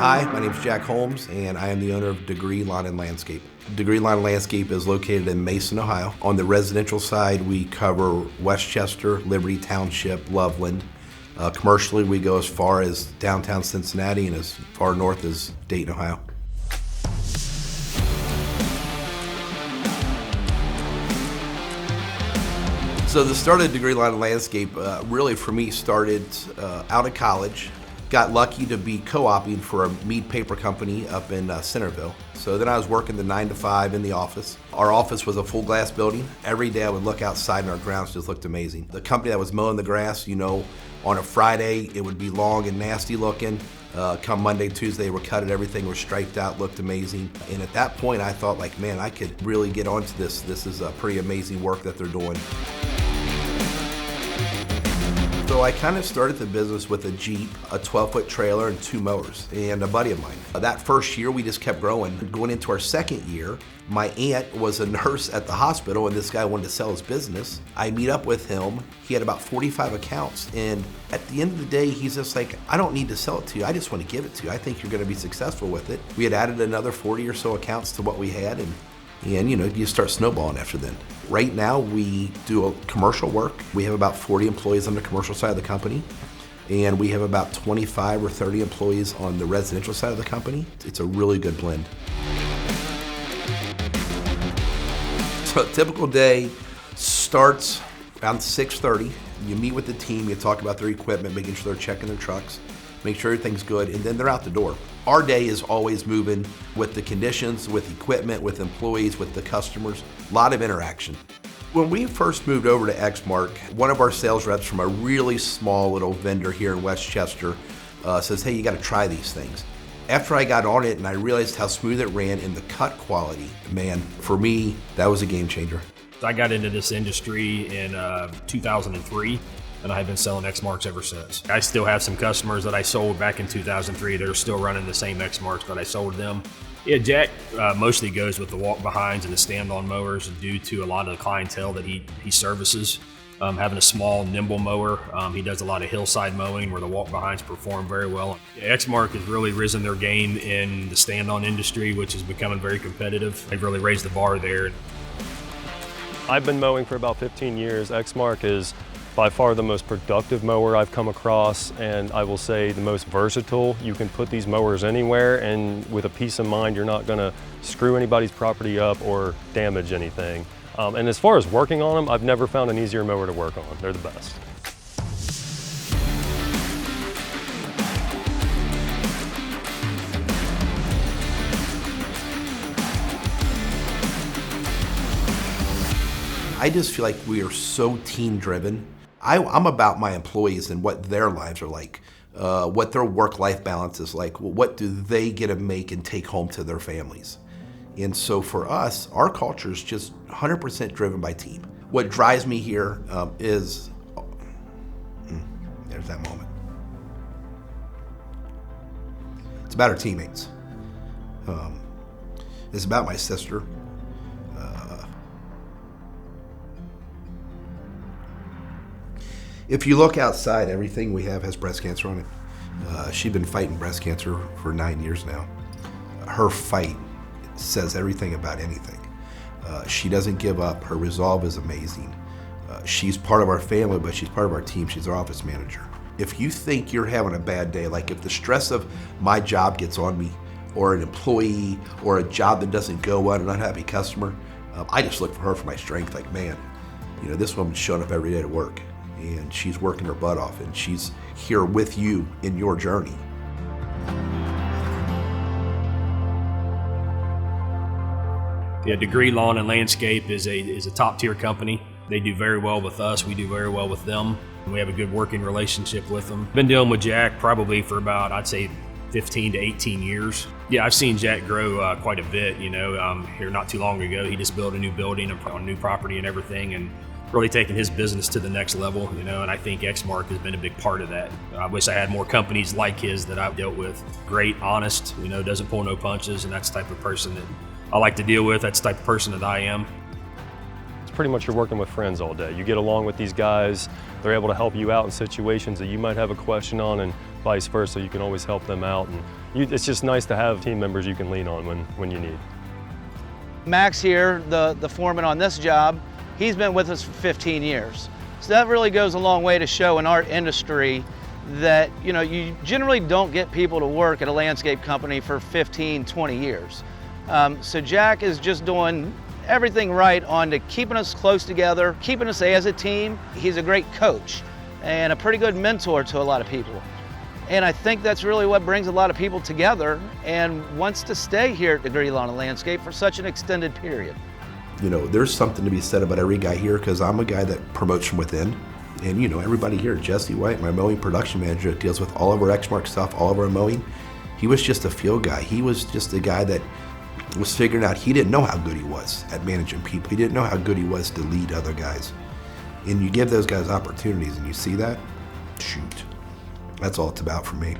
Hi, my name is Jack Holmes, and I am the owner of Degree Lawn and Landscape. Degree Lawn and Landscape is located in Mason, Ohio. On the residential side, we cover Westchester, Liberty Township, Loveland. Commercially, we go as far as downtown Cincinnati and as far north as Dayton, Ohio. So the start of Degree Lawn and Landscape really for me started out of college. Got lucky to be co-oping for a Mead paper company up in Centerville. So then I was working the 9 to 5 in the office. Our office was a full glass building. Every day I would look outside and our grounds just looked amazing. The company that was mowing the grass, on a Friday it would be long and nasty looking. Come Monday, Tuesday, we're cut it, everything was striped out, looked amazing. And at that point I thought man, I could really get onto this. This is a pretty amazing work that they're doing. So I kind of started the business with a Jeep, a 12-foot trailer, and 2 mowers, and a buddy of mine. That first year, we just kept growing. Going into our second year, my aunt was a nurse at the hospital, and this guy wanted to sell his business. I meet up with him. He had about 45 accounts, and at the end of the day, he's just like, I don't need to sell it to you. I just want to give it to you. I think you're going to be successful with it. We had added another 40 or so accounts to what we had, and you start snowballing after then. Right now, we do a commercial work. We have about 40 employees on the commercial side of the company, and we have about 25 or 30 employees on the residential side of the company. It's a really good blend. So a typical day starts around 6:30. You meet with the team, you talk about their equipment, making sure they're checking their trucks, make sure everything's good, and then they're out the door. Our day is always moving with the conditions, with equipment, with employees, with the customers, a lot of interaction. When we first moved over to Exmark, one of our sales reps from a really small little vendor here in Westchester says, hey, you gotta try these things. After I got on it and I realized how smooth it ran and the cut quality, man, for me, that was a game changer. I got into this industry in 2003. And I've been selling Exmarks ever since. I still have some customers that I sold back in 2003 that are still running the same Exmarks that I sold them. Yeah, Jack mostly goes with the walk-behinds and the stand-on mowers due to a lot of the clientele that he services. Having a small, nimble mower, he does a lot of hillside mowing where the walk-behinds perform very well. Exmark has really risen their game in the stand-on industry, which is becoming very competitive. They've really raised the bar there. I've been mowing for about 15 years. Exmark is by far the most productive mower I've come across, and I will say the most versatile. You can put these mowers anywhere, and with a peace of mind, you're not gonna screw anybody's property up or damage anything. And as far as working on them, I've never found an easier mower to work on. They're the best. I just feel like we are so team driven. I'm about my employees and what their lives are like, what their work-life balance is like, what do they get to make and take home to their families. And so for us, our culture is just 100% driven by team. What drives me here is, there's that moment. It's about our teammates. It's about my sister. If you look outside, everything we have has breast cancer on it. She's been fighting breast cancer for 9 years now. Her fight says everything about anything. She doesn't give up. Her resolve is amazing. She's part of our family, but she's part of our team. She's our office manager. If you think you're having a bad day, like if the stress of my job gets on me, or an employee, or a job that doesn't go well, an unhappy customer, I just look for her for my strength. Like, man, this woman's showing up every day to work, and she's working her butt off, and she's here with you in your journey. Yeah, Degree Lawn and Landscape is a top-tier company. They do very well with us. We do very well with them. We have a good working relationship with them. Been dealing with Jack probably for about, I'd say, 15 to 18 years. Yeah, I've seen Jack grow quite a bit. Here not too long ago, he just built a new building on a new property and everything, and really taking his business to the next level, and I think Exmark has been a big part of that. I wish I had more companies like his that I've dealt with. Great, honest, doesn't pull no punches, and that's the type of person that I like to deal with. That's the type of person that I am. It's pretty much you're working with friends all day. You get along with these guys, they're able to help you out in situations that you might have a question on, and vice versa. You can always help them out, and it's just nice to have team members you can lean on when you need. Max here, the foreman on this job, he's been with us for 15 years. So that really goes a long way to show in our industry that, you know, you generally don't get people to work at a landscape company for 15, 20 years. So Jack is just doing everything right on to keeping us close together, keeping us as a team. He's a great coach and a pretty good mentor to a lot of people. And I think that's really what brings a lot of people together and wants to stay here at Degree Lawn and Landscape for such an extended period. You know, there's something to be said about every guy here, because I'm a guy that promotes from within. And you know, everybody here, Jesse White, my mowing production manager, deals with all of our Exmark stuff, all of our mowing. He was just a field guy. He was just a guy that was figuring out he didn't know how good he was at managing people. He didn't know how good he was to lead other guys. And you give those guys opportunities and you see that, shoot, that's all it's about for me.